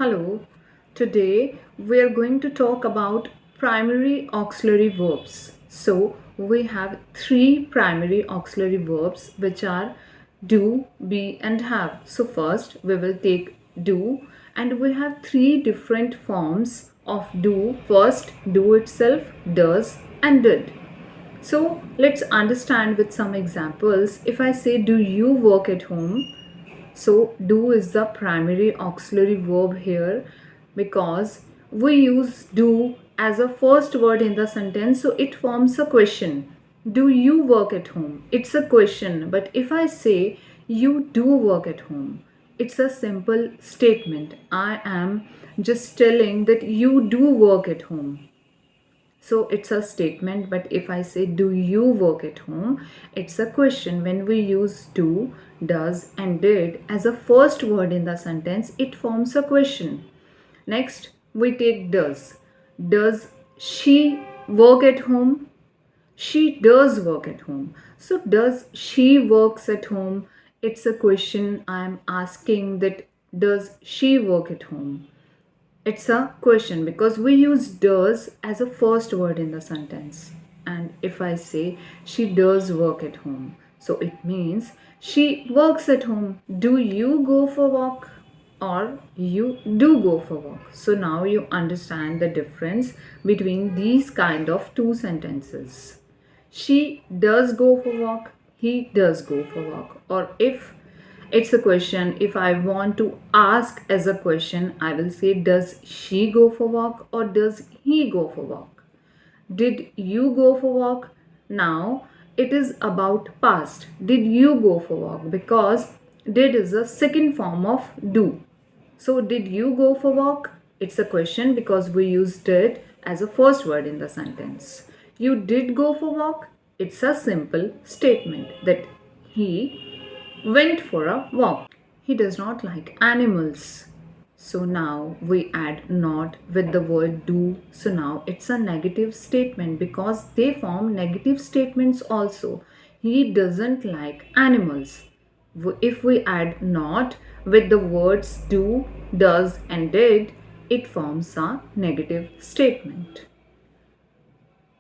Hello, today we are going to talk about primary auxiliary verbs. So, we have three primary auxiliary verbs which are do, be, and have. So, first we will take do, and we have three different forms of do. First, do itself, does, and did. So, let's understand with some examples. If I say, do you work at home? So, do is the primary auxiliary verb here because we use do as a first word in the sentence, so it forms a question. Do you work at home? It's a question, but if I say you do work at home, it's a simple statement. I am just telling that you do work at home. So it's a statement, but if I say, do you work at home? It's a question. When we use do, does, and did as a first word in the sentence, it forms a question. Next, we take does. Does she work at home? She does work at home. So, does she works at home? It's a question I'm asking that does she work at home? It's a question because we use does as a first word in the sentence. And if I say she does work at home, so it means she works at home. Do you go for walk? Or you do go for walk. So now you understand the difference between these kind of two sentences. She does go for walk. He does go for walk. Or if it's a question, if I want to ask as a question, I will say, does she go for walk or does he go for walk? Did you go for walk? Now it is about past. Did you go for walk? Because did is a second form of do. So did you go for walk? It's a question because we used did as a first word in the sentence. You did go for walk? It's a simple statement that he went for a walk. He does not like animals. So now we add not with the word do. So now it's a negative statement because they form negative statements also. He doesn't like animals. If we add not with the words do, does, and did, it forms a negative statement.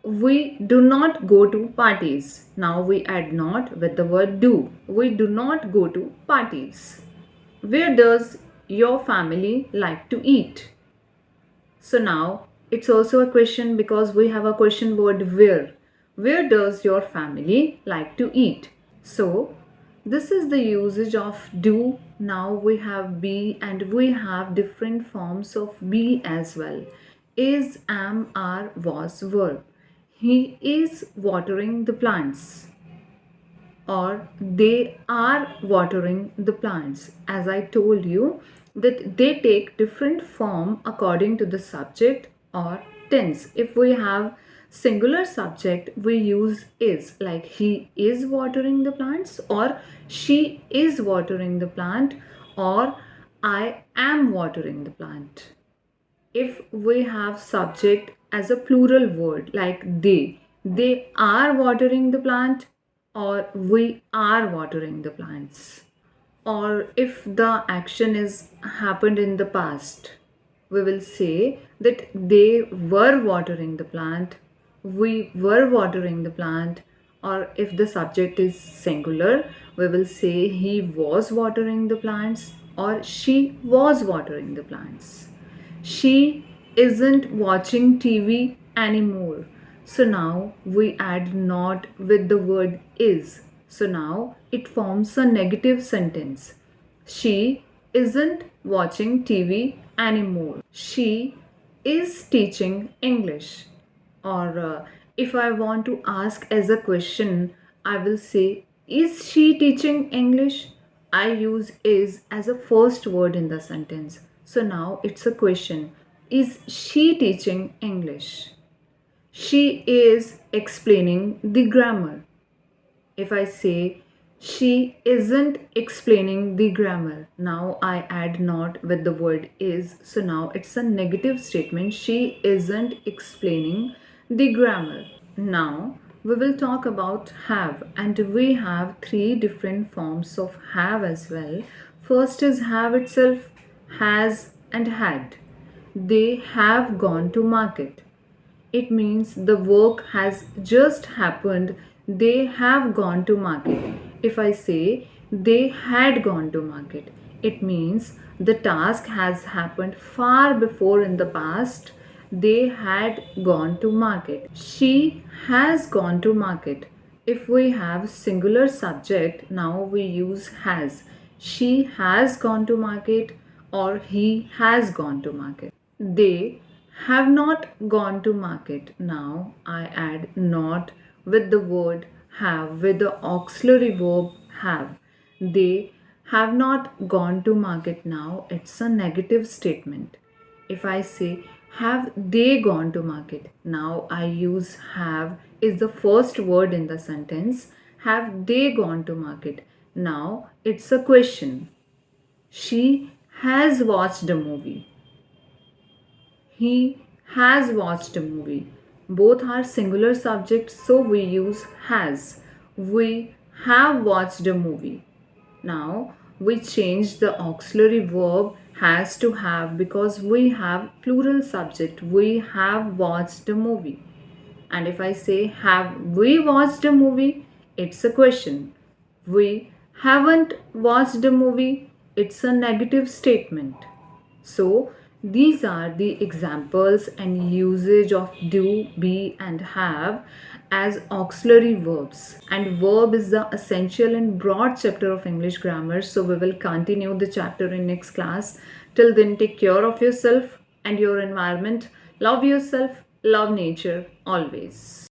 We do not go to parties. Now we add not with the word do. We do not go to parties. Where does your family like to eat? So now it's also a question because we have a question word where. Where does your family like to eat? So this is the usage of do. Now we have be and we have different forms of be as well. Is, am, are, was, verb. He is watering the plants or they are watering the plants. As I told you that they take different form according to the subject or tense. If we have singular subject, we use is, like he is watering the plants or she is watering the plant or I am watering the plant. If we have subject as a plural word like they are watering the plant or we are watering the plants. Or if the action is happened in the past, we will say that they were watering the plant, we were watering the plant. Or if the subject is singular, we will say he was watering the plants or she was watering the plants. She isn't watching TV anymore. So now we add not with the word is. So now it forms a negative sentence. She isn't watching TV anymore. She is teaching English. Or if I want to ask as a question, I will say, is she teaching English? I use is as a first word in the sentence. So now it's a question. Is she teaching English? She is explaining the grammar. If I say she isn't explaining the grammar, now I add not with the word is. So now it's a negative statement. She isn't explaining the grammar. Now we will talk about have, and we have three different forms of have as well. First is have itself, has, and had. They have gone to market. It means the work has just happened. They have gone to market. If I say they had gone to market, it means the task has happened far before in the past. They had gone to market. She has gone to market. If we have singular subject, now we use has. She has gone to market or he has gone to market. They have not gone to market. Now I add not with the word have with the auxiliary verb have. They have not gone to market. Now it's a negative statement. If I say have they gone to market, now I use have is the first word in the sentence. Have they gone to market? Now it's a question. She has watched a movie. He has watched a movie. Both are singular subjects, so we use has. We have watched a movie. Now we change the auxiliary verb has to have because we have plural subject. We have watched a movie. And if I say, have we watched a movie? It's a question. We haven't watched a movie. It's a negative statement. So, these are the examples and usage of do, be, and have as auxiliary verbs. And verb is the essential and broad chapter of English grammar. So, we will continue the chapter in next class. Till then, take care of yourself and your environment. Love yourself, love nature always.